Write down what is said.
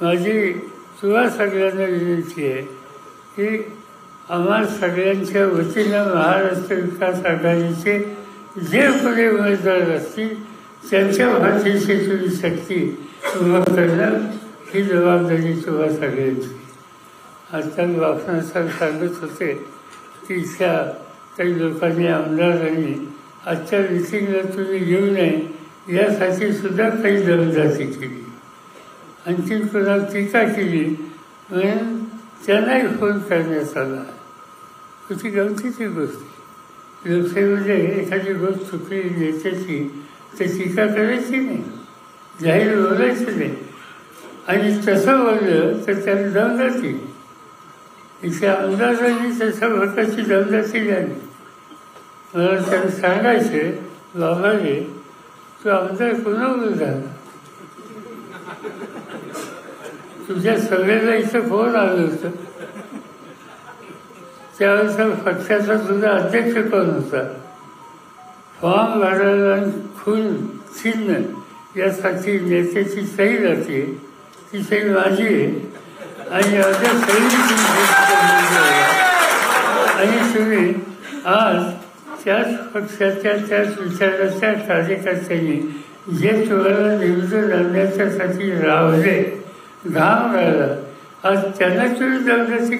माझी तुला सगळ्यांना विनंती आहे की आम्हा सगळ्यांच्या वतीनं महाराष्ट्र विकास आघाडीचे जे कोणी उमेदवार असतील त्यांच्या पाठीशी तुम्ही शक्ती उभा करणं ही जबाबदारी तुम्हा सगळ्यांची. आजकाल बापना साहेब सांगत होते की इथल्या काही लोकांनी आमदारांनी आजच्या मिटिंगला तुम्ही येऊ नये यासाठी सुद्धा काही दमदाटी केली. आणखी कोणाला टीका केली म्हणून त्यांनाही फोन करण्यात आला. तुझी गमतीची गोष्ट. लोकशाहीमध्ये एखादी गोष्ट चुकली नेत्याची तर टीका करायची नाही, जाहीर बोलायचं नाही. आणि तसं बोललं तर त्याला दमदाटी. इथे आमदारांनी तशा प्रकारची दमदाटी झाली. मला त्यांना सांगायचे, बाबाने तू आमदार कोणावर झाला? तुझ्या सगळ्याला इथं फोन आलं होतं. त्यावेळेस पक्षाचा तुझा अध्यक्ष कोण होता? फॉर्म भरायला खून चिन्ह यासाठी नेत्याची सही जाते, ती सही माझी आहे. आणि अशा सही आणि तुम्ही आज त्याच पक्षाच्या त्याच विचाराच्या कार्यकर्त्यांनी जे तुम्हाला निवडून आणण्याच्यासाठी रावले, घाम राहिला, आज त्यांना तुम्ही दमदाटी